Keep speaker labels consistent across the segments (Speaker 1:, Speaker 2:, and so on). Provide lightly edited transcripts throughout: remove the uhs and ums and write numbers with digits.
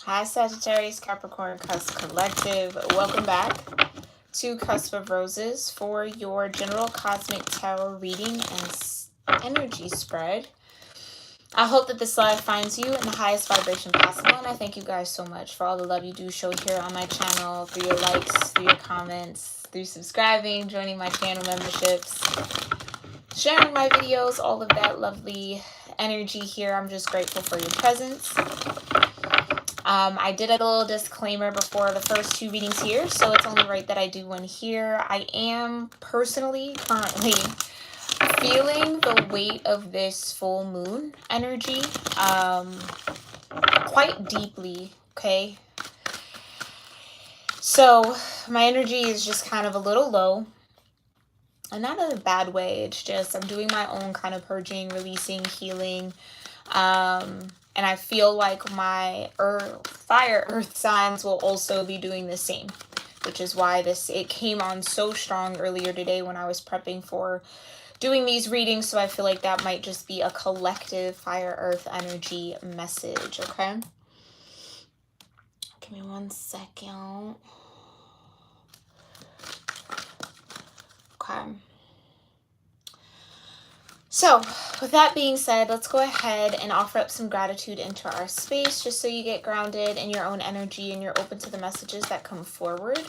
Speaker 1: Hi, Sagittarius, Capricorn, Cusp Collective. Welcome back to Cusp of Roses for your general cosmic tarot reading and energy spread. I hope that this live finds you in the highest vibration possible, and I thank you guys so much for all the love you do show here on my channel, through your likes, through your comments, through subscribing, joining my channel memberships, sharing my videos, all of that lovely energy here. I'm just grateful for your presence. I did a little disclaimer before the first two readings here, so it's only right that I do one here. I am personally currently feeling the weight of this full moon energy quite deeply, okay? So my energy is just kind of a little low, and not in a bad way. It's just I'm doing my own kind of purging, releasing, healing, and I feel like my fire earth signs will also be doing the same, which is why it came on so strong earlier today when I was prepping for doing these readings. So I feel like that might just be a collective fire earth energy message. Okay, give me 1 second. Okay. So, with that being said, let's go ahead and offer up some gratitude into our space, just so you get grounded in your own energy and you're open to the messages that come forward.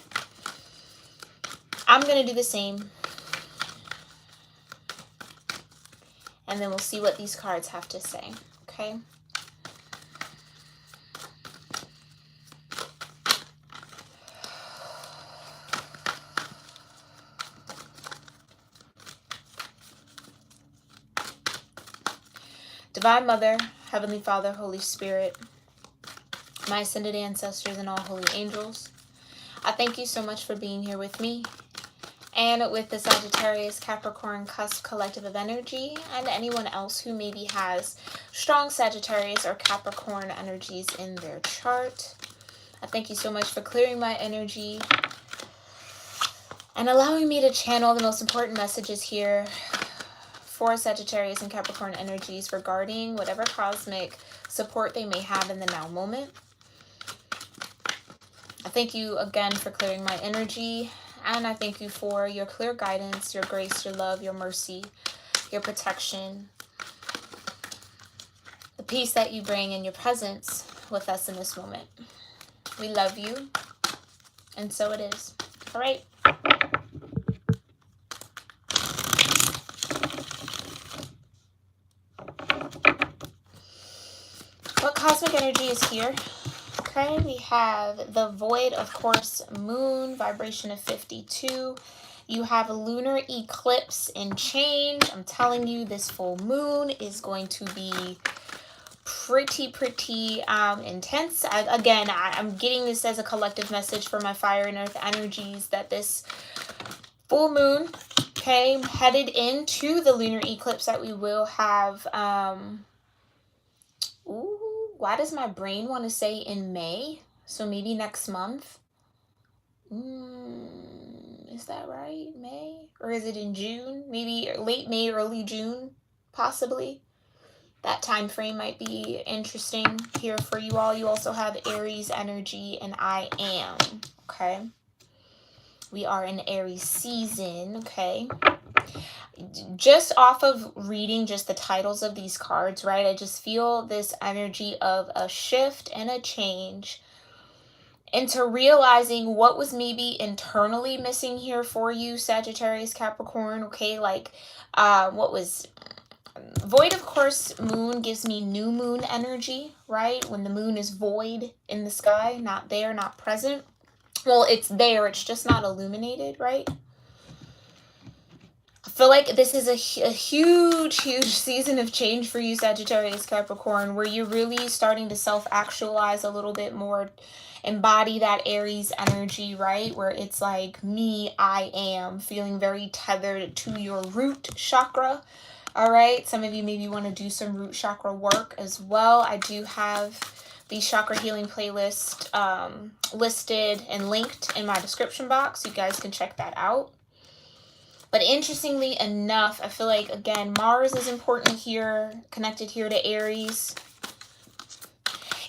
Speaker 1: I'm going to do the same. And then we'll see what these cards have to say, okay? Divine Mother, Heavenly Father, Holy Spirit, my ascended ancestors and all holy angels, I thank you so much for being here with me and with the Sagittarius, Capricorn, Cusp collective of energy, and anyone else who maybe has strong Sagittarius or Capricorn energies in their chart. I thank you so much for clearing my energy and allowing me to channel the most important messages here for Sagittarius and Capricorn energies regarding whatever cosmic support they may have in the now moment. I thank you again for clearing my energy, and I thank you for your clear guidance, your grace, your love, your mercy, your protection, the peace that you bring in your presence with us in this moment. We love you, and so it is. All right. What cosmic energy is here? Okay, we have the void, of course, moon, vibration of 52. You have a lunar eclipse in change. I'm telling you, this full moon is going to be pretty intense. I'm getting this as a collective message for my fire and earth energies, that this full moon, okay, headed into the lunar eclipse that we will have, why does my brain want to say in May? So maybe next month. Is that right? May? Or is it in June? Maybe late May, early June, possibly. That time frame might be interesting here for you all. You also have Aries energy and I am, okay? We are in Aries season, okay? Just off of reading just the titles of these cards, right? I just feel this energy of a shift and a change into realizing what was maybe internally missing here for you, Sagittarius, Capricorn, okay? Like, what was void, of course, moon gives me new moon energy, right? When the moon is void in the sky, not there, not present. Well, it's there, it's just not illuminated, right? I feel like this is a huge season of change for you, Sagittarius, Capricorn, where you're really starting to self-actualize a little bit more, embody that Aries energy, right? Where it's like me, I am, feeling very tethered to your root chakra. All right, some of you maybe want to do some root chakra work as well. I do have the chakra healing playlist listed and linked in my description box. You guys can check that out. But interestingly enough, I feel like, again, Mars is important here, connected here to Aries.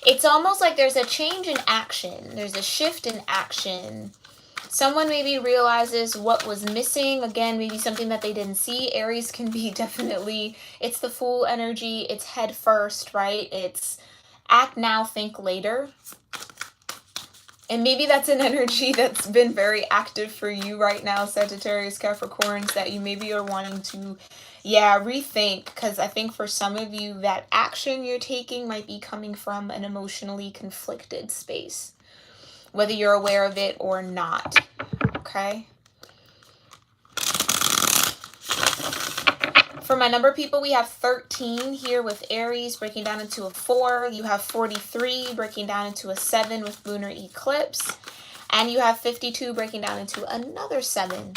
Speaker 1: It's almost like there's a change in action. There's a shift in action. Someone maybe realizes what was missing. Again, maybe something that they didn't see. Aries can be definitely, it's the Fool energy. It's head first, right? It's act now, think later. And maybe that's an energy that's been very active for you right now, Sagittarius, Capricorns, that you maybe are wanting to, rethink. Because I think for some of you, that action you're taking might be coming from an emotionally conflicted space, whether you're aware of it or not, okay? For my number people, we have 13 here with Aries, breaking down into a 4. You have 43, breaking down into a 7 with lunar eclipse. And you have 52, breaking down into another 7,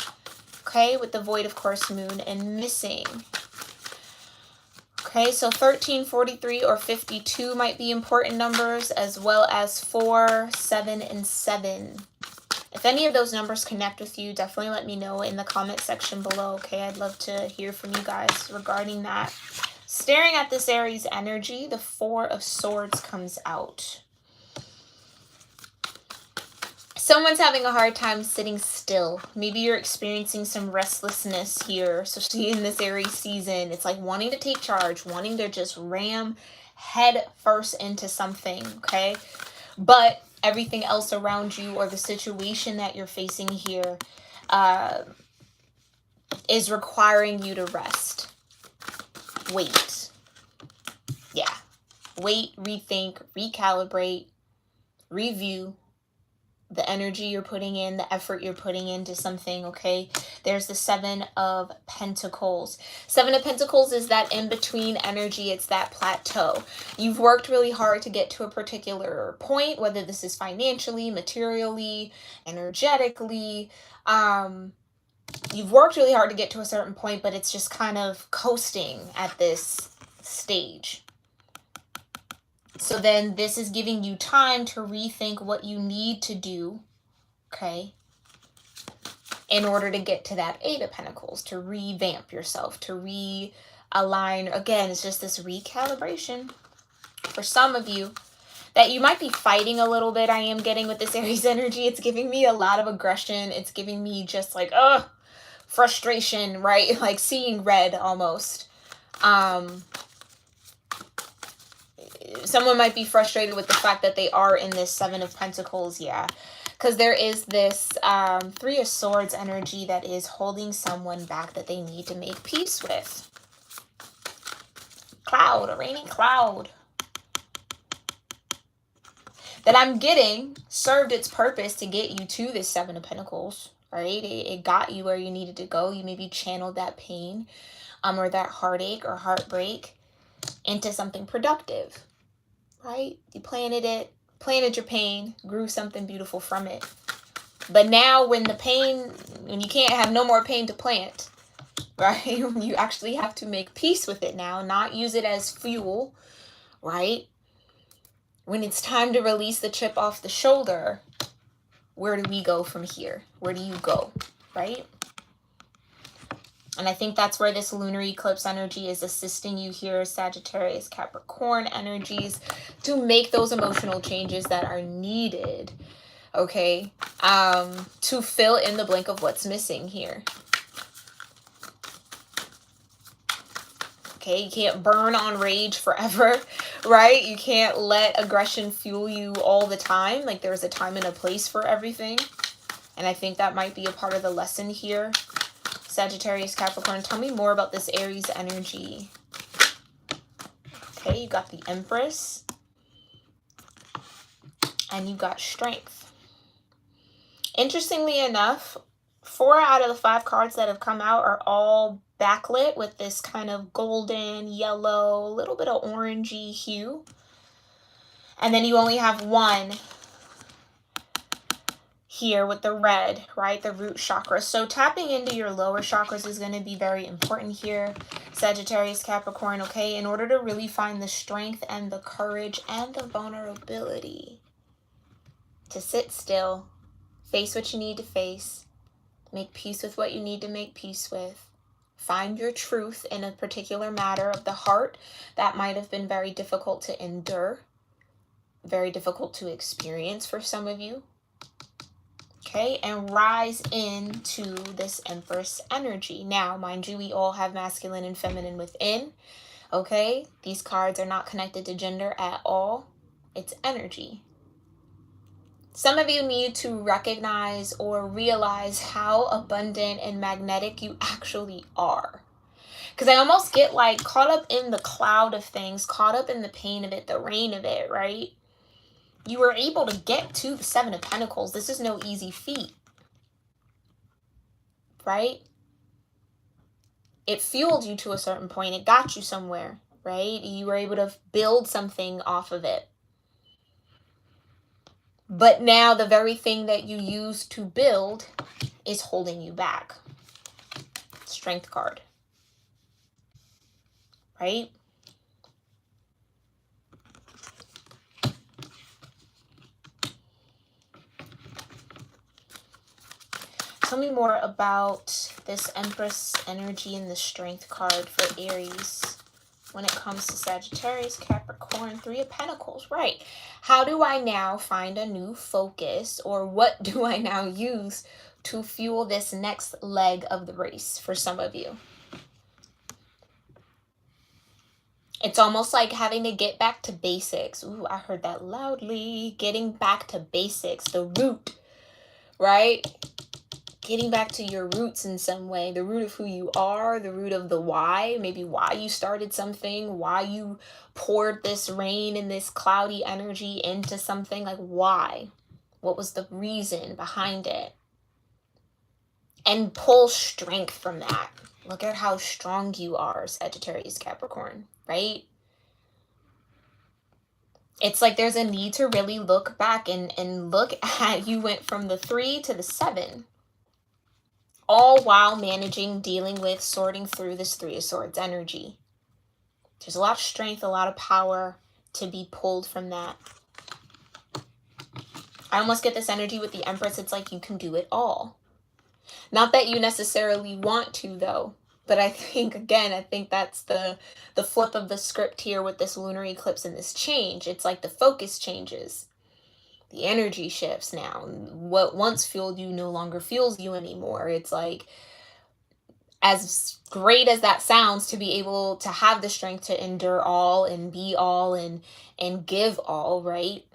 Speaker 1: okay, with the void, of course, moon and missing. Okay, so 13, 43, or 52 might be important numbers, as well as 4, 7, and 7. If any of those numbers connect with you, definitely let me know in the comment section below, okay? I'd love to hear from you guys regarding that. Staring at this Aries energy, the 4 of Swords comes out. Someone's having a hard time sitting still. Maybe you're experiencing some restlessness here, especially in this Aries season. It's like wanting to take charge, wanting to just ram head first into something, okay? But everything else around you or the situation that you're facing here is requiring you to rest. Wait. Yeah. Wait, rethink, recalibrate, review the energy you're putting in, the effort you're putting into something, okay? There's the 7 of Pentacles. 7 of Pentacles is that in-between energy. It's that plateau. You've worked really hard to get to a particular point, whether this is financially, materially, energetically. You've worked really hard to get to a certain point, but it's just kind of coasting at this stage. So then this is giving you time to rethink what you need to do, okay, in order to get to that 8 of Pentacles, to revamp yourself, to realign. Again, it's just this recalibration. For some of you, that you might be fighting a little bit, I am getting with this Aries energy. It's giving me a lot of aggression. It's giving me just like, frustration, right? Like seeing red almost. Someone might be frustrated with the fact that they are in this 7 of Pentacles, because there is this 3 of Swords energy that is holding someone back that they need to make peace with. Cloud, a rainy cloud. That I'm getting served its purpose to get you to this 7 of Pentacles, right? It got you where you needed to go. You maybe channeled that pain or that heartache or heartbreak into something productive. Right? You planted your pain, grew something beautiful from it. But now when you can't have no more pain to plant, right? You actually have to make peace with it now, not use it as fuel, right? When it's time to release the chip off the shoulder, where do we go from here? Where do you go, right? And I think that's where this lunar eclipse energy is assisting you here, Sagittarius, Capricorn energies, to make those emotional changes that are needed, okay, to fill in the blank of what's missing here. Okay, you can't burn on rage forever, right? You can't let aggression fuel you all the time. Like there's a time and a place for everything. And I think that might be a part of the lesson here. Sagittarius, Capricorn, tell me more about this Aries energy. Okay, you got the Empress. And you got Strength. Interestingly enough, 4 out of the 5 cards that have come out are all backlit with this kind of golden, yellow, a little bit of orangey hue. And then you only have 1 here with the red, right? The root chakra. So tapping into your lower chakras is going to be very important here, Sagittarius, Capricorn, okay? In order to really find the strength and the courage and the vulnerability to sit still, face what you need to face, make peace with what you need to make peace with, find your truth in a particular matter of the heart that might have been very difficult to endure, very difficult to experience for some of you. Okay, and rise into this Empress energy. Now, mind you, we all have masculine and feminine within. Okay, these cards are not connected to gender at all. It's energy. Some of you need to recognize or realize how abundant and magnetic you actually are. Because I almost get like caught up in the cloud of things, caught up in the pain of it, the rain of it, right? You were able to get to the Seven of Pentacles. This is no easy feat, right? It fueled you to a certain point. It got you somewhere, right? You were able to build something off of it. But now the very thing that you used to build is holding you back. Strength card, right? Tell me more about this Empress energy and the Strength card for Aries when it comes to Sagittarius, Capricorn, Three of Pentacles, right? How do I now find a new focus, or what do I now use to fuel this next leg of the race for some of you? It's almost like having to get back to basics. Ooh, I heard that loudly. Getting back to basics, the root, right? Getting back to your roots in some way, the root of who you are, the root of the why, maybe why you started something, why you poured this rain and this cloudy energy into something, like why? What was the reason behind it? And pull strength from that. Look at how strong you are, Sagittarius, Capricorn, right? It's like there's a need to really look back and look at, you went from the 3 to the 7. All while managing, dealing with, sorting through this Three of Swords energy. There's a lot of strength, a lot of power to be pulled from that. I almost get this energy with the Empress. It's like you can do it all. Not that you necessarily want to, though. But I think, again, I think that's the flip of the script here with this lunar eclipse and this change. It's like the focus changes. The energy shifts now. What once fueled you no longer fuels you anymore. It's like, as great as that sounds, to be able to have the strength to endure all and be all and give all, right?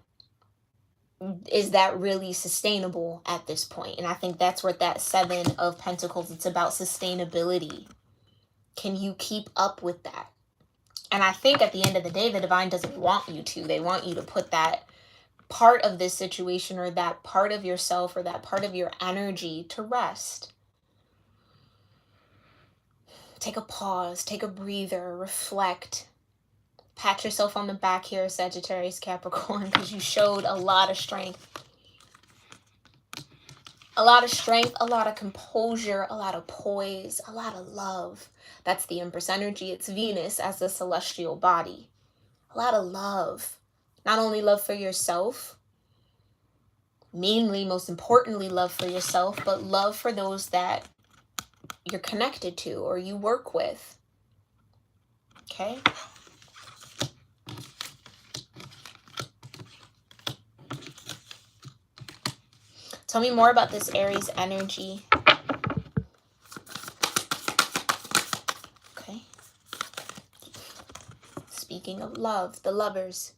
Speaker 1: Is that really sustainable at this point? And I think that's where that 7 of Pentacles, it's about sustainability. Can you keep up with that? And I think at the end of the day, the divine doesn't want you to. They want you to put that part of this situation or that part of yourself or that part of your energy to rest. Take a pause, take a breather, reflect. Pat yourself on the back here, Sagittarius, Capricorn, because you showed a lot of strength. A lot of strength, a lot of composure, a lot of poise, a lot of love. That's the Empress energy. It's Venus as the celestial body. A lot of love. Not only love for yourself, mainly, most importantly, love for yourself, but love for those that you're connected to or you work with. Okay? Tell me more about this Aries energy. Okay. Speaking of love, the Lovers.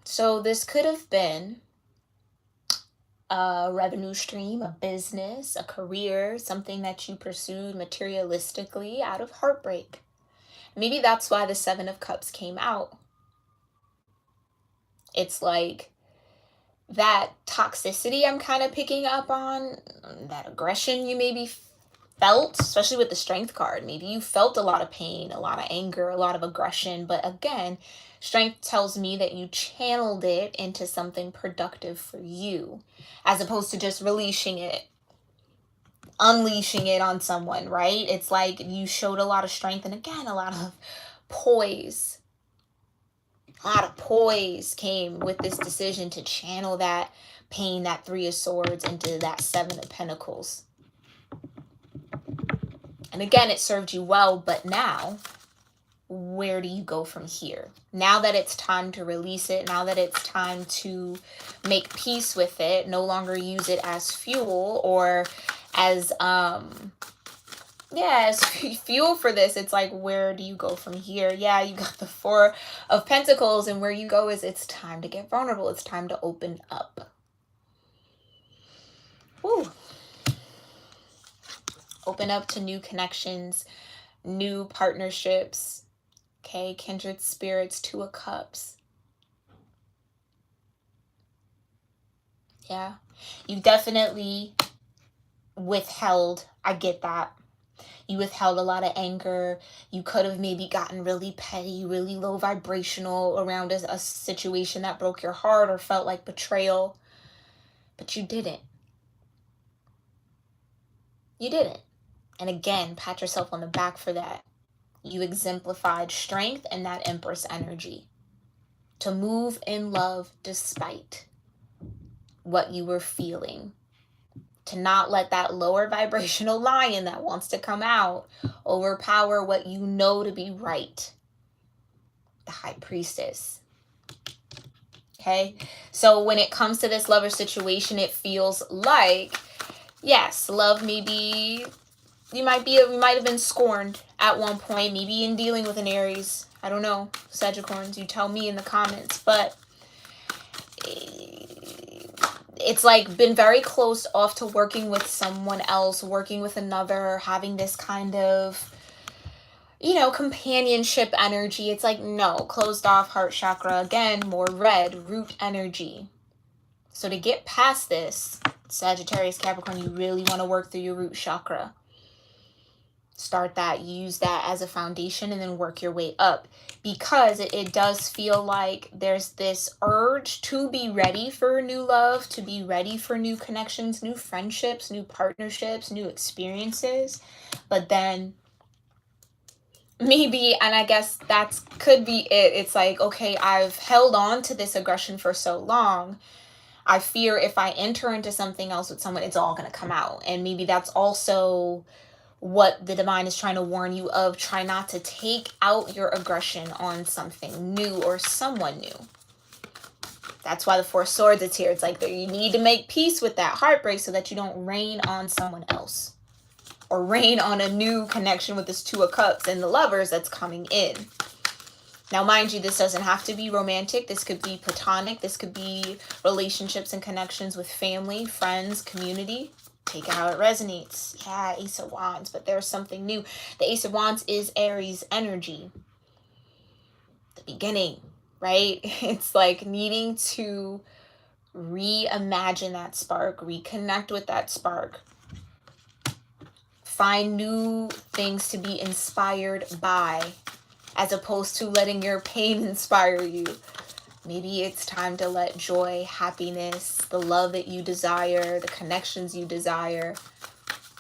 Speaker 1: So this could have been a revenue stream, a business, a career, something that you pursued materialistically out of heartbreak. Maybe that's why the 7 of Cups came out. It's like that toxicity I'm kind of picking up on, that aggression you maybe felt, especially with the Strength card. Maybe you felt a lot of pain, a lot of anger, a lot of aggression. But again, Strength tells me that you channeled it into something productive for you, as opposed to just releasing it, unleashing it on someone, right? It's like you showed a lot of strength and, again, a lot of poise. A lot of poise came with this decision to channel that pain, that 3 of Swords, into that 7 of Pentacles. And again, it served you well, but now, where do you go from here? Now that it's time to release it, now that it's time to make peace with it, no longer use it as fuel or as as fuel for this. It's like, where do you go from here? Yeah, you got the Four of Pentacles, and where you go is it's time to get vulnerable. It's time to open up. Woo. Open up to new connections, new partnerships. Okay, kindred spirits, Two of Cups. Yeah, you definitely withheld. I get that. You withheld a lot of anger. You could have maybe gotten really petty, really low vibrational around a situation that broke your heart or felt like betrayal. But you didn't. You didn't. And again, pat yourself on the back for that. You exemplified strength and that Empress energy to move in love despite what you were feeling. To not let that lower vibrational lion that wants to come out overpower what you know to be right. The High Priestess. Okay? So when it comes to this lover situation, it feels like, yes, love maybe, you might have been scorned at one point, maybe in dealing with an Aries. I don't know, Sagittarians, you tell me in the comments, but it's like been very close off to working with someone else, working with another, having this kind of, companionship energy. It's like, no, closed off, heart chakra. Again, more red, root energy. So to get past this, Sagittarius, Capricorn, you really want to work through your root chakra. Start that, use that as a foundation, and then work your way up, because it does feel like there's this urge to be ready for new love, to be ready for new connections, new friendships, new partnerships, new experiences. But then maybe, and I guess that could be it, it's like, okay, I've held on to this aggression for so long, I fear if I enter into something else with someone, it's all going to come out. And maybe that's also what the divine is trying to warn you of. Try not to take out your aggression on something new or someone new. That's why the Four of Swords is here. It's like you need to make peace with that heartbreak so that you don't rain on someone else or rain on a new connection with this Two of Cups and the Lovers that's coming in. Now, mind you, this doesn't have to be romantic. This could be platonic. This could be relationships and connections with family, friends, community. Take it how it resonates. Yeah, Ace of Wands, but there's something new. The Ace of Wands is Aries energy. The beginning, right? It's like needing to reimagine that spark, reconnect with that spark. Find new things to be inspired by, as opposed to letting your pain inspire you. Maybe it's time to let joy, happiness, the love that you desire, the connections you desire,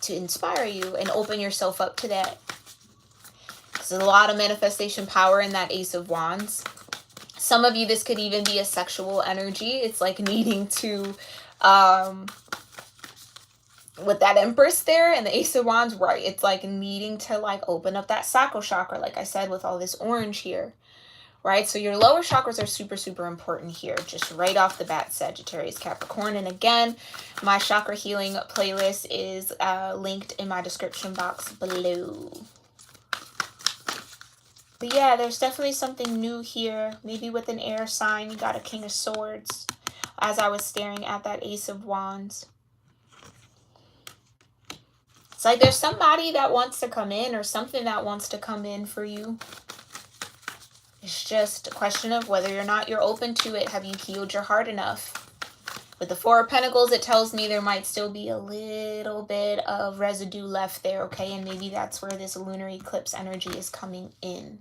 Speaker 1: to inspire you and open yourself up to that. There's a lot of manifestation power in that Ace of Wands. Some of you, this could even be a sexual energy. It's like needing to, with that Empress there and the Ace of Wands, right? It's like needing to like open up that sacral chakra, like I said, with all this orange here. Right, so your lower chakras are super, super important here, just right off the bat, Sagittarius, Capricorn. And again, my chakra healing playlist is linked in my description box below. But yeah, there's definitely something new here. Maybe with an air sign, you got a King of Swords, as I was staring at that Ace of Wands. It's like there's somebody that wants to come in, or something that wants to come in for you. It's just a question of whether or not you're open to it. Have you healed your heart enough? With the Four of Pentacles, it tells me there might still be a little bit of residue left there, okay? And maybe that's where this lunar eclipse energy is coming in.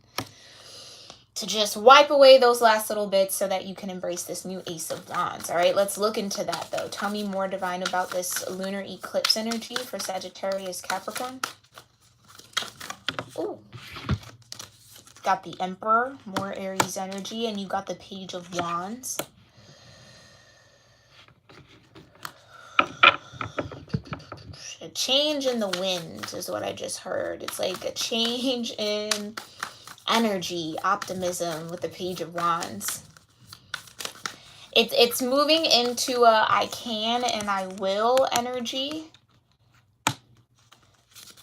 Speaker 1: To just wipe away those last little bits so that you can embrace this new Ace of Wands, all right? Let's look into that, though. Tell me more, Divine, about this lunar eclipse energy for Sagittarius, Capricorn. Ooh. Got the Emperor, more Aries energy, and you got the Page of Wands. A change in the wind is what I just heard. It's like a change in energy, optimism with the Page of Wands. It's moving into a I can and I will energy,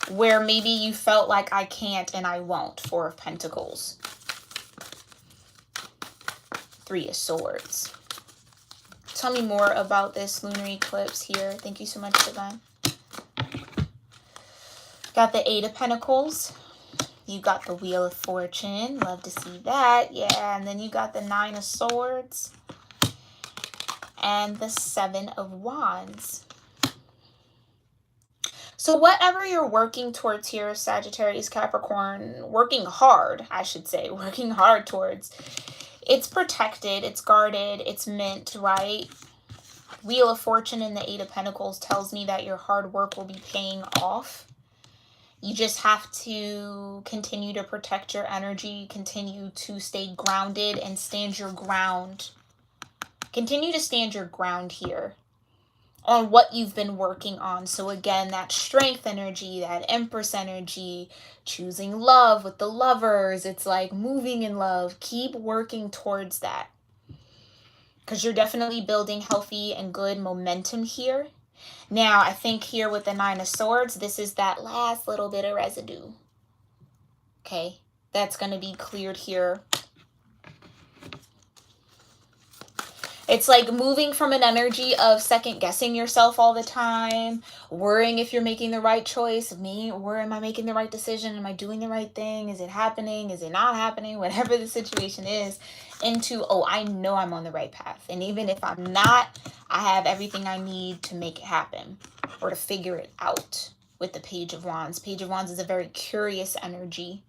Speaker 1: where maybe you felt like I can't and I won't. Four of Pentacles. Three of Swords. Tell me more about this lunar eclipse here. Thank you so much, Divine. Got the Eight of Pentacles. You got the Wheel of Fortune. Love to see that. Yeah, and then you got the Nine of Swords. And the Seven of Wands. So whatever you're working towards here, Sagittarius, Capricorn, working hard, I should say, working hard towards, it's protected, it's guarded, it's mint, right? Wheel of Fortune and the Eight of Pentacles tells me that your hard work will be paying off. You just have to continue to protect your energy, continue to stay grounded and stand your ground. Continue to stand your ground here on what you've been working on. So again, that strength energy, that Empress energy, choosing love with the Lovers. It's like moving in love. Keep working towards that, because you're definitely building healthy and good momentum here. Now, I think here with the Nine of Swords, this is that last little bit of residue. Okay, that's going to be cleared here. It's like moving from an energy of second guessing yourself all the time, worrying if you're making the right choice. Where am I making the right decision? Am I doing the right thing? Is it happening? Is it not happening? Whatever the situation is, into, oh, I know I'm on the right path. And even if I'm not, I have everything I need to make it happen or to figure it out with the Page of Wands. Page of Wands is a very curious energy.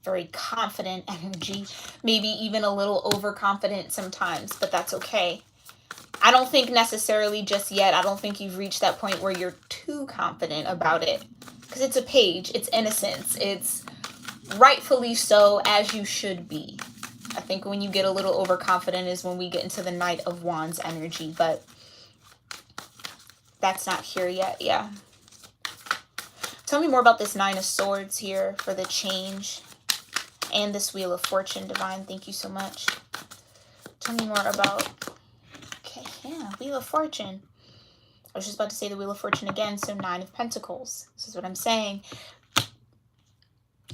Speaker 1: Very confident energy, maybe even a little overconfident sometimes, but that's okay. I don't think necessarily just yet, I don't think you've reached that point where you're too confident about it, because it's a page, it's innocence, it's rightfully so, as you should be. I think when you get a little overconfident is when we get into the Knight of Wands energy, but that's not here yet. Yeah. Tell me more about this Nine of Swords here for the change. And this Wheel of Fortune, Divine. Thank you so much. Tell me more about... Okay, yeah, Wheel of Fortune. I was just about to say the Wheel of Fortune again, so Nine of Pentacles. This is what I'm saying.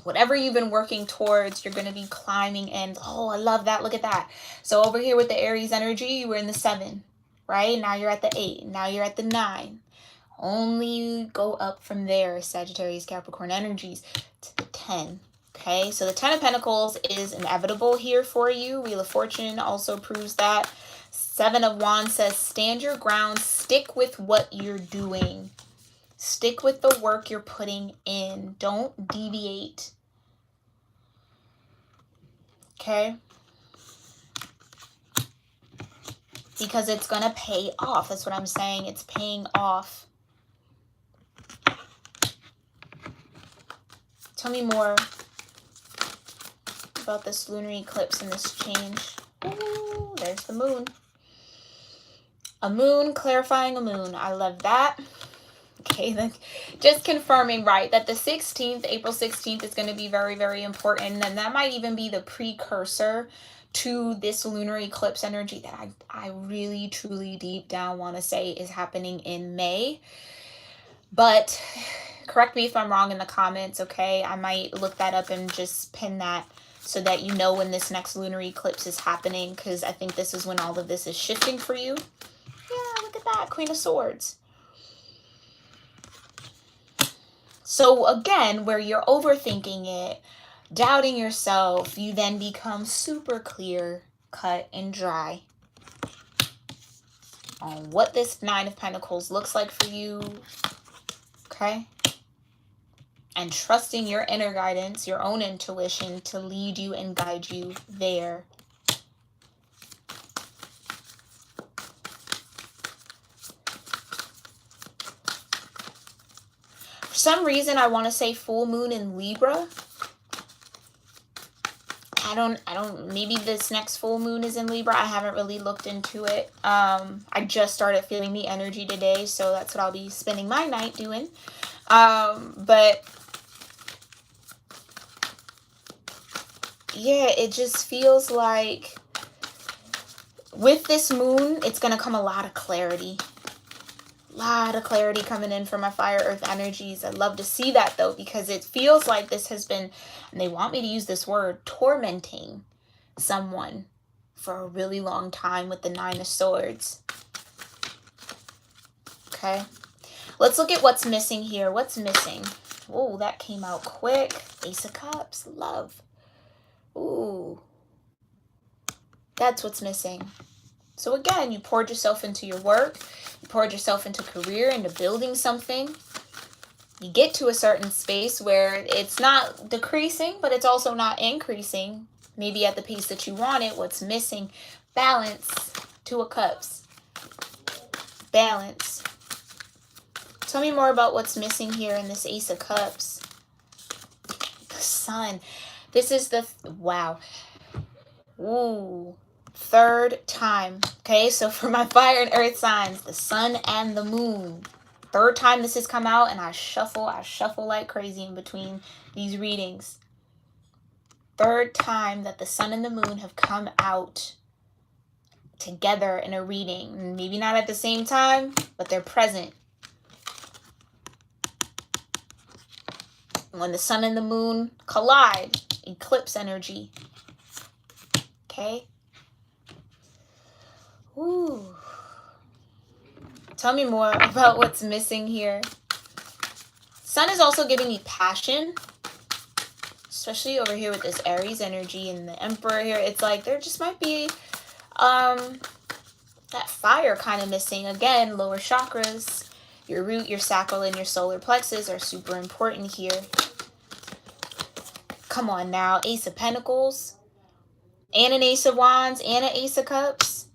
Speaker 1: Whatever you've been working towards, you're going to be climbing in. Oh, I love that. Look at that. So over here with the Aries energy, you were in the 7, right? Now you're at the 8. Now you're at the 9. Only go up from there, Sagittarius, Capricorn energies, to the 10. Okay, so the 10 of Pentacles is inevitable here for you. Wheel of Fortune also proves that. 7 of Wands says, stand your ground. Stick with what you're doing. Stick with the work you're putting in. Don't deviate. Okay? Because it's going to pay off. That's what I'm saying. It's paying off. Tell me more about this lunar eclipse and this change. Ooh, there's the moon. A moon clarifying a moon. I love that. Okay, then just confirming, right, that the 16th, April 16th is going to be very, very important. And that might even be the precursor to this lunar eclipse energy that I really, truly deep down want to say is happening in May. But correct me if I'm wrong in the comments, okay? I might look that up and just pin that so that you know when this next lunar eclipse is happening, because I think this is when all of this is shifting for you. Yeah, look at that, Queen of Swords. So again, where you're overthinking it, doubting yourself, you then become super clear, cut, and dry on what this Nine of Pentacles looks like for you, okay? And trusting your inner guidance, your own intuition to lead you and guide you there. For some reason, I want to say full moon in Libra. I don't, maybe this next full moon is in Libra. I haven't really looked into it. I just started feeling the energy today, so that's what I'll be spending my night doing. But yeah, it just feels like with this moon, it's going to come a lot of clarity. A lot of clarity coming in from my fire earth energies. I love to see that though, because it feels like this has been, and they want me to use this word, tormenting someone for a really long time with the Nine of Swords. Okay. Let's look at what's missing here. What's missing? Oh, that came out quick. Ace of Cups. Love. Ooh. That's what's missing. So again, you poured yourself into your work. You poured yourself into career, into building something. You get to a certain space where it's not decreasing, but it's also not increasing. Maybe at the pace that you want it. What's missing? Balance. Two of Cups. Balance. Tell me more about what's missing here in this Ace of Cups. The Sun. This is the, wow. Ooh. Third time. Okay, so for my fire and earth signs, the Sun and the Moon. Third time this has come out, and I shuffle like crazy in between these readings. Third time that the Sun and the Moon have come out together in a reading. Maybe not at the same time, but they're present. When the Sun and the Moon collide, eclipse energy. Okay? Ooh. Tell me more about what's missing here. Sun is also giving me passion, especially over here with this Aries energy and the Emperor here. It's like there just might be that fire kind of missing. Again, lower chakras, your root, your sacral, and your solar plexus are super important here. Come on now, Ace of Pentacles, and an Ace of Wands, and an Ace of Cups.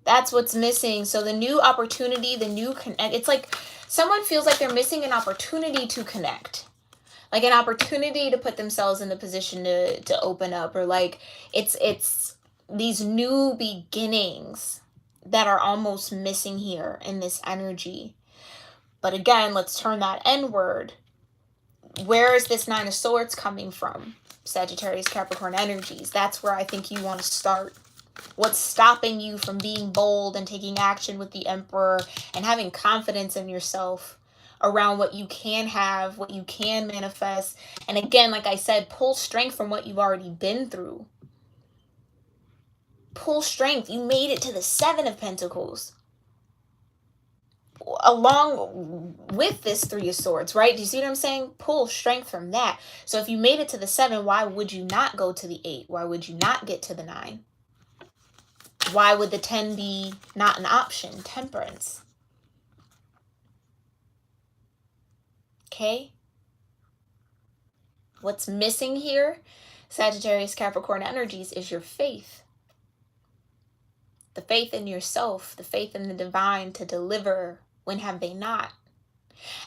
Speaker 1: That's what's missing. So the new opportunity, the new connect, it's like someone feels like they're missing an opportunity to connect. Like an opportunity to put themselves in the position to open up, or like it's these new beginnings that are almost missing here in this energy. But again, let's turn that N-word. Where is this Nine of Swords coming from? Sagittarius-Capricorn energies. That's where I think you want to start. What's stopping you from being bold and taking action with the Emperor and having confidence in yourself around what you can have, what you can manifest? And again, like I said, pull strength from what you've already been through. Pull strength. You made it to the Seven of Pentacles along with this Three of Swords, right? Do you see what I'm saying? Pull strength from that. So if you made it to the 7, why would you not go to the 8? Why would you not get to the 9? Why would the 10 be not an option? Temperance. Okay? What's missing here, Sagittarius Capricorn energies, is your faith. The faith in yourself, the faith in the divine to deliver. When have they not?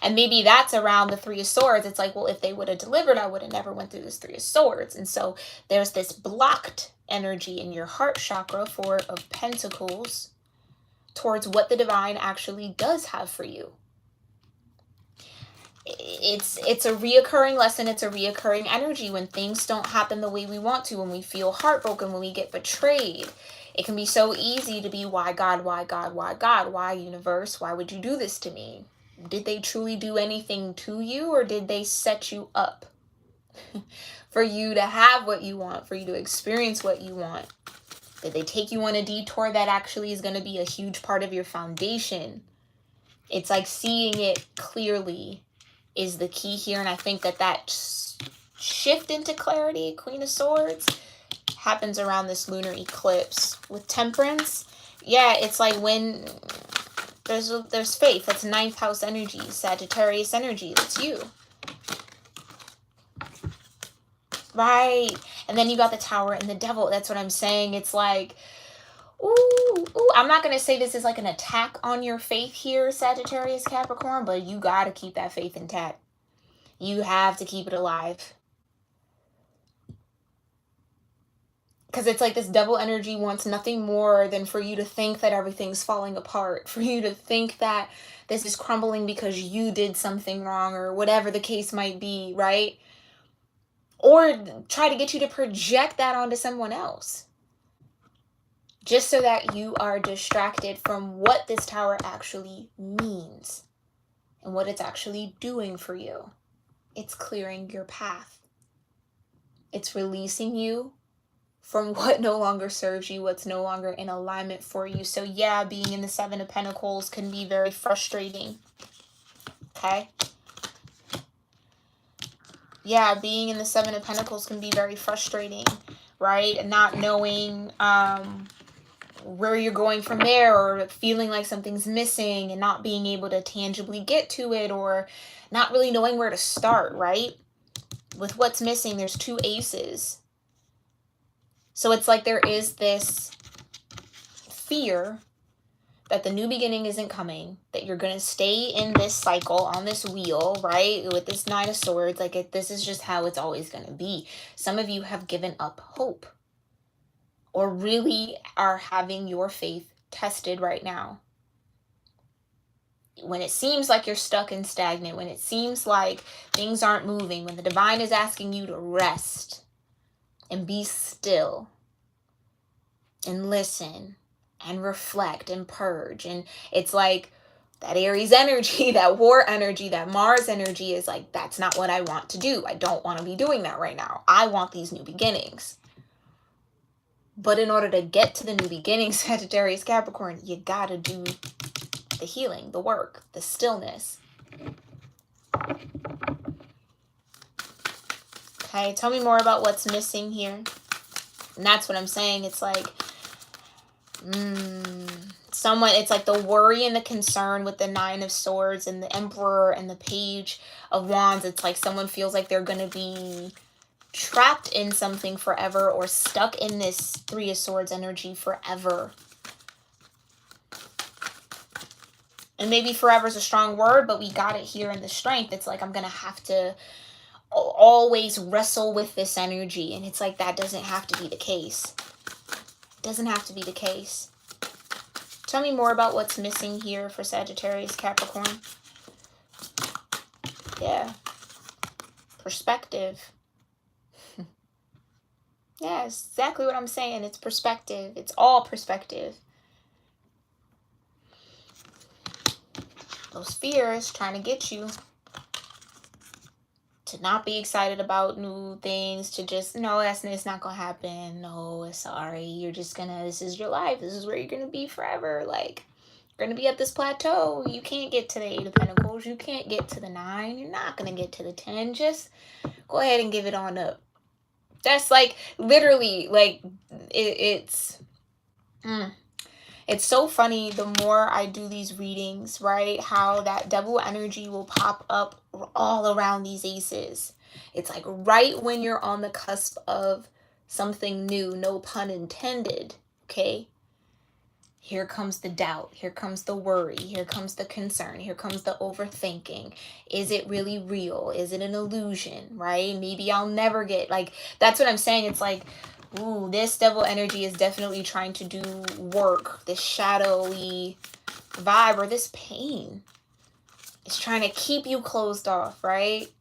Speaker 1: And maybe that's around the Three of Swords. It's like, well, if they would have delivered, I would have never went through this Three of Swords. And so there's this blocked energy in your heart chakra, Four of Pentacles, towards what the divine actually does have for you. It's a reoccurring lesson. It's a reoccurring energy when things don't happen the way we want to, when we feel heartbroken, when we get betrayed. It can be so easy to be, why God, why God, why God, why universe, why would you do this to me? Did they truly do anything to you, or did they set you up for you to have what you want, for you to experience what you want? Did they take you on a detour that actually is going to be a huge part of your foundation? It's like seeing it clearly is the key here. And I think that shift into clarity, Queen of Swords, happens around this lunar eclipse. With Temperance, yeah, it's like when there's faith. That's 9th house energy, Sagittarius energy. That's you. Right. And then you got the Tower and the Devil. That's what I'm saying. It's like, ooh, I'm not going to say this is like an attack on your faith here, Sagittarius Capricorn, but you got to keep that faith intact. You have to keep it alive. Because it's like this Devil energy wants nothing more than for you to think that everything's falling apart, for you to think that this is crumbling because you did something wrong, or whatever the case might be, right? or try to get you to project that onto someone else, just so that you are distracted from what this tower actually means and what it's actually doing for you. It's clearing your path. It's releasing you from what no longer serves you, what's no longer in alignment for you. So yeah, being in the Seven of Pentacles can be very frustrating. Okay? Yeah, being in the Seven of Pentacles can be very frustrating, right? Not knowing where you're going from there, or feeling like something's missing and not being able to tangibly get to it, or not really knowing where to start, right? With what's missing, there's two aces. So it's like there is this fear that the new beginning isn't coming, that you're going to stay in this cycle, on this wheel, right? With this Nine of Swords, like this is just how it's always going to be. Some of you have given up hope, or really are having your faith tested right now. When it seems like you're stuck and stagnant, when it seems like things aren't moving, when the divine is asking you to rest and be still and listen and reflect and purge. And it's like that Aries energy, that war energy, that Mars energy is like, that's not what I want to do. I don't want to be doing that right now. I want these new beginnings. But in order to get to the new beginnings, Sagittarius-Capricorn, you gotta do the healing, the work, the stillness. Okay, tell me more about what's missing here. And that's what I'm saying. It's like, it's like the worry and the concern with the Nine of Swords and the Emperor and the Page of Wands. It's like someone feels like they're going to be trapped in something forever, or stuck in this Three of Swords energy forever. And maybe forever is a strong word, but we got it here in the Strength. It's like I'm going to have to always wrestle with this energy. And it's like that doesn't have to be the case. It doesn't have to be the case. Tell me more about what's missing here for Sagittarius-Capricorn. Yeah. Perspective. Yeah, exactly what I'm saying. It's perspective. It's all perspective. Those fears trying to get you to not be excited about new things, to just, no, it's not gonna happen. No, sorry. You're just gonna, this is your life. This is where you're gonna be forever. Like, you're gonna be at this plateau. You can't get to the Eight of Pentacles. You can't get to the 9. You're not gonna get to the 10. Just go ahead and give it on up. That's like, literally, like, it's so funny the more I do these readings, right? How that devil energy will pop up all around these aces. It's like right when you're on the cusp of something new, no pun intended, okay? Here comes the doubt. Here comes the worry. Here comes the concern. Here comes the overthinking. Is it really real? Is it an illusion, right? Maybe I'll never get, like, that's what I'm saying. It's like, ooh, this devil energy is definitely trying to do work. This shadowy vibe, or this pain. It's trying to keep you closed off, right?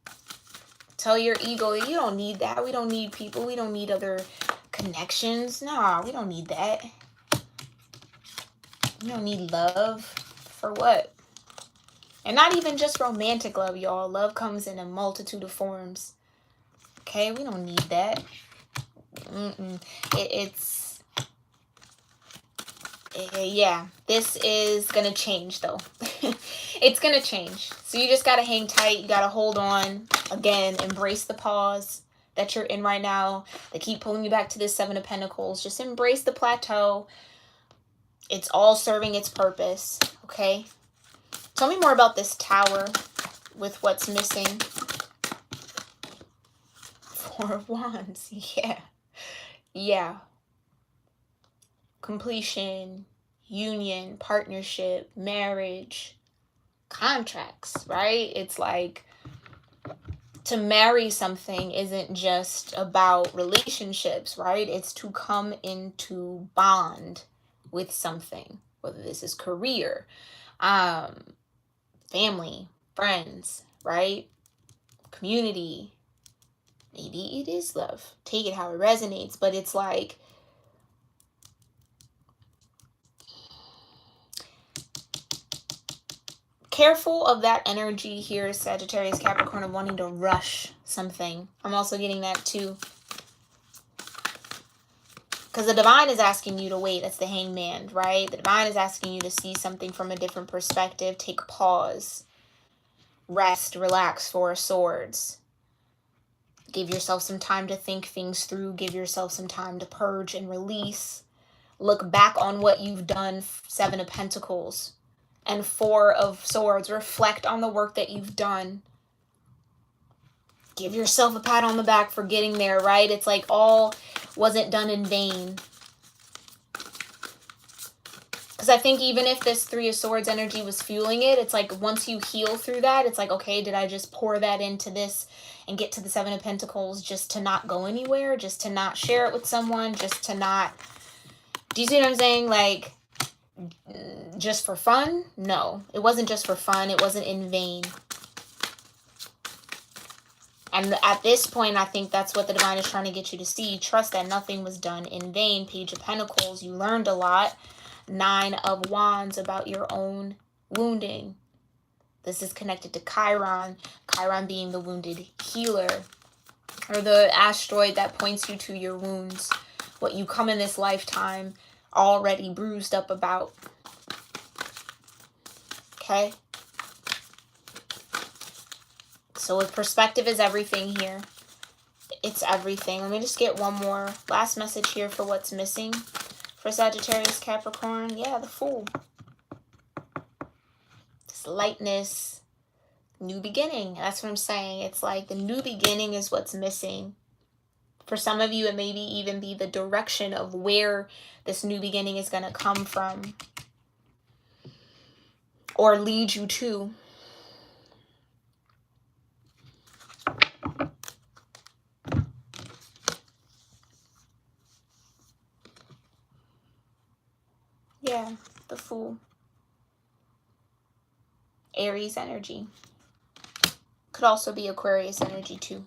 Speaker 1: Tell your ego, you don't need that. We don't need people. We don't need other connections. Nah, we don't need that. You don't need love. For what? And not even just romantic love, y'all. Love comes in a multitude of forms. Okay? We don't need that. Yeah. This is going to change, though. It's going to change. So you just got to hang tight. You got to hold on. Again, embrace the pause that you're in right now. They keep pulling you back to this Seven of Pentacles. Just embrace the plateau. It's all serving its purpose, okay? Tell me more about this Tower with what's missing. Four of Wands, yeah. Yeah. Completion, union, partnership, marriage, contracts, right? It's like to marry something isn't just about relationships, right? It's to come into bond with something, whether this is career, family, friends, right? Community, Maybe it is love. Take it how it resonates. But it's like, careful of that energy here, Sagittarius, Capricorn, of wanting to rush something. I'm also getting that too. Because the divine is asking you to wait. That's the Hangman, right? The divine is asking you to see something from a different perspective. Take pause. Rest, relax, Four of Swords. Give yourself some time to think things through. Give yourself some time to purge and release. Look back on what you've done, Seven of Pentacles. And Four of Swords. Reflect on the work that you've done. Give yourself a pat on the back for getting there, right? It's like all wasn't done in vain. Because I think even if this Three of Swords energy was fueling it, it's like once you heal through that, it's like, okay, did I just pour that into this and get to the Seven of Pentacles just to not go anywhere, just to not share it with someone, just to not... Do you see what I'm saying? Like, just for fun? No, it wasn't just for fun. It wasn't in vain. And at this point, I think that's what the divine is trying to get you to see. Trust that nothing was done in vain. Page of Pentacles, you learned a lot. Nine of Wands, about your own wounding. This is connected to Chiron. Chiron being the wounded healer, or the asteroid that points you to your wounds. What you come in this lifetime already bruised up about. Okay? So if perspective is everything here, it's everything. Let me just get one more last message here for what's missing for Sagittarius, Capricorn. Yeah, the Fool. This lightness, new beginning. That's what I'm saying. It's like the new beginning is what's missing. For some of you, it maybe even be the direction of where this new beginning is going to come from or lead you to. Yeah, the Fool. Aries energy. Could also be Aquarius energy too.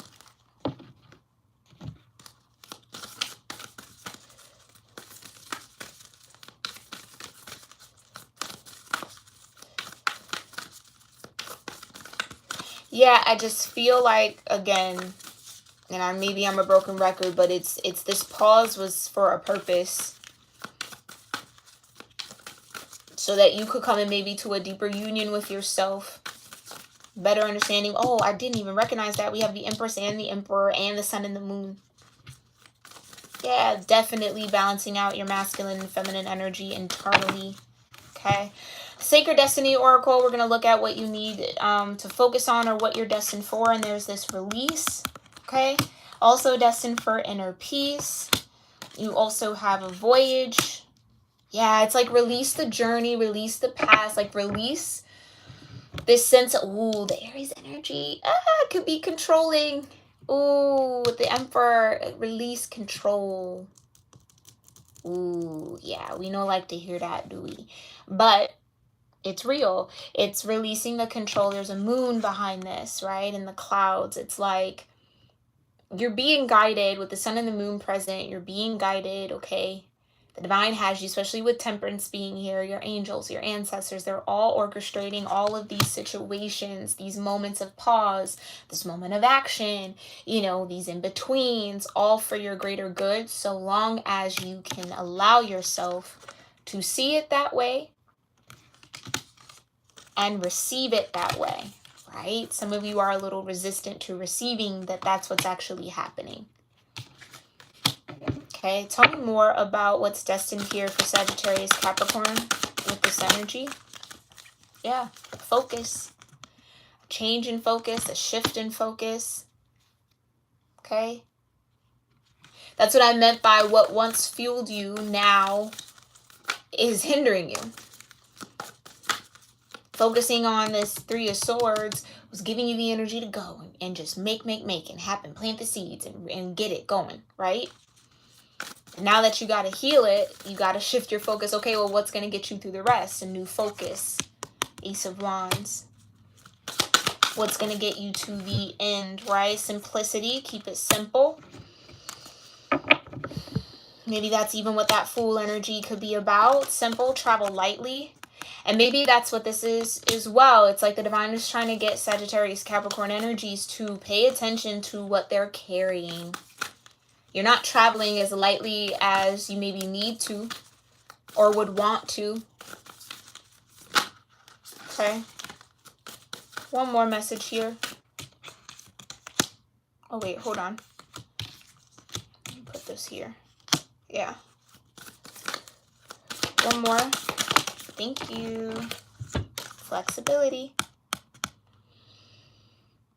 Speaker 1: Yeah, I just feel like, again, and maybe I'm a broken record, but it's this pause was for a purpose. So that you could come in maybe to a deeper union with yourself. Better understanding, oh, I didn't even recognize that. We have the Empress and the Emperor and the Sun and the Moon. Yeah, definitely balancing out your masculine and feminine energy internally. Okay. Sacred Destiny Oracle, we're going to look at what you need to focus on or what you're destined for. And there's this release. Okay. Also destined for inner peace. You also have a voyage. Yeah, it's like release the journey, release the past, like release this sense of, ooh, the Aries energy. Could be controlling. Ooh, with the Emperor, release control. Ooh, yeah, we don't like to hear that, do we? But it's real. It's releasing the control. There's a moon behind this, right? In the clouds. It's like you're being guided with the sun and the moon present. You're being guided, okay? The divine has you, especially with Temperance being here, your angels, your ancestors, they're all orchestrating all of these situations, these moments of pause, this moment of action, you know, these in-betweens, all for your greater good, so long as you can allow yourself to see it that way and receive it that way, right? Some of you are a little resistant to receiving that that's what's actually happening. Okay, tell me more about what's destined here for Sagittarius, Capricorn with this energy. Yeah, focus. A change in focus, a shift in focus. Okay. That's what I meant by what once fueled you now is hindering you. Focusing on this Three of Swords was giving you the energy to go and just make and happen. Plant the seeds and get it going, right? Now that you got to heal it, you got to shift your focus. Okay, well, what's going to get you through the rest? A new focus. Ace of Wands. what's going to get you to the end, right? Simplicity, keep it simple. Maybe that's even what that Fool energy could be about. Simple, travel lightly. And maybe that's what this is as well. It's like the divine is trying to get Sagittarius Capricorn energies to pay attention to what they're carrying. You're not traveling as lightly as you maybe need to or would want to. Okay. One more message here. Oh, wait, hold on. Let me put this here. Yeah. One more. Thank you. Flexibility.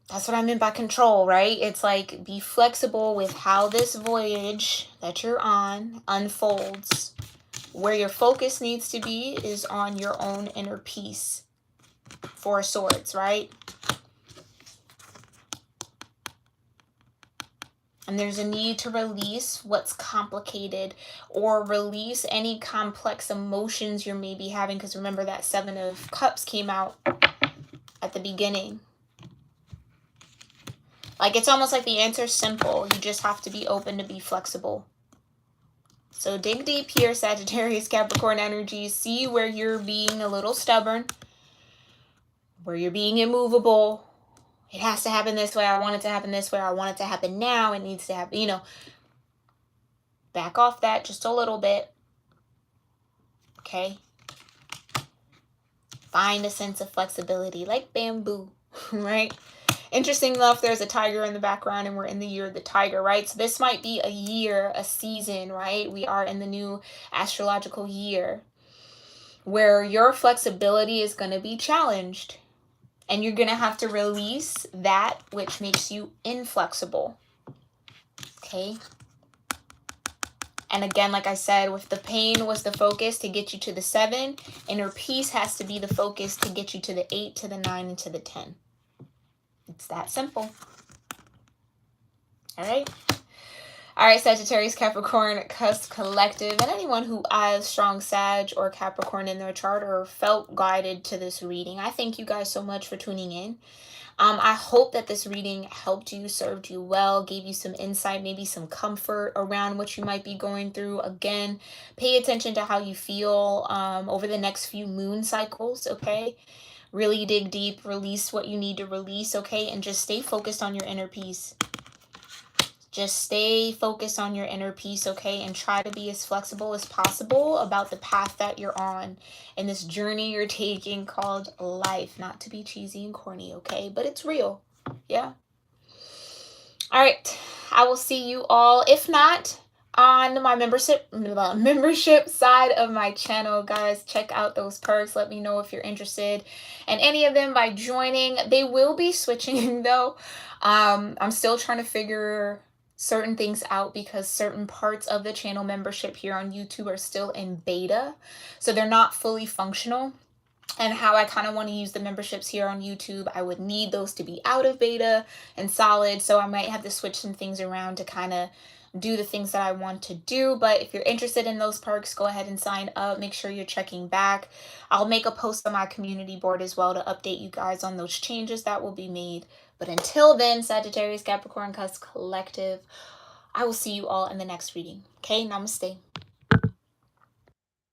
Speaker 1: That's what I meant by control, right? It's like be flexible with how this voyage that you're on unfolds. Where your focus needs to be is on your own inner peace. Four of Swords, right? And there's a need to release what's complicated or release any complex emotions you're maybe having. Because remember that Seven of Cups came out at the beginning. Like it's almost like the answer's simple. You just have to be open to be flexible. So dig deep here, Sagittarius, Capricorn energies. See where you're being a little stubborn. Where you're being immovable. It has to happen this way. I want it to happen this way. I want it to happen now. It needs to happen, you know. Back off that just a little bit. Okay. Find a sense of flexibility like bamboo, right? Interesting enough, there's a tiger in the background and we're in the year of the tiger, right? So this might be a year, a season, right? We are in the new astrological year where your flexibility is going to be challenged. And you're going to have to release that which makes you inflexible. Okay. And again, like I said, with the pain was the focus to get you to the 7. Inner peace has to be the focus to get you to the 8, to the 9, and to the 10. It's that simple. All right. All right, Sagittarius, Capricorn, cusp collective, and anyone who has strong Sag or Capricorn in their chart or felt guided to this reading. I thank you guys so much for tuning in. I hope that this reading helped you, served you well, gave you some insight, maybe some comfort around what you might be going through. Again, pay attention to how you feel over the next few moon cycles, okay? Really dig deep, release what you need to release, okay? And just stay focused on your inner peace. Just stay focused on your inner peace, okay? And try to be as flexible as possible about the path that you're on and this journey you're taking called life. Not to be cheesy and corny, okay? But it's real, yeah? All right. I will see you all, if not on my membership side of my channel. Guys, check out those perks. Let me know if you're interested in any of them by joining. They will be switching, though. I'm still trying to figure certain things out because certain parts of the channel membership here on YouTube are still in beta, so they're not fully functional. And how I kind of want to use the memberships here on YouTube, I would need those to be out of beta and solid, so I might have to switch some things around to kind of do the things that I want to do. But if you're interested in those perks, go ahead and sign up. Make sure you're checking back. I'll make a post on my community board as well to update you guys on those changes that will be made. But until then, Sagittarius, Capricorn, cusp collective, I will see you all in the next reading. Okay, namaste.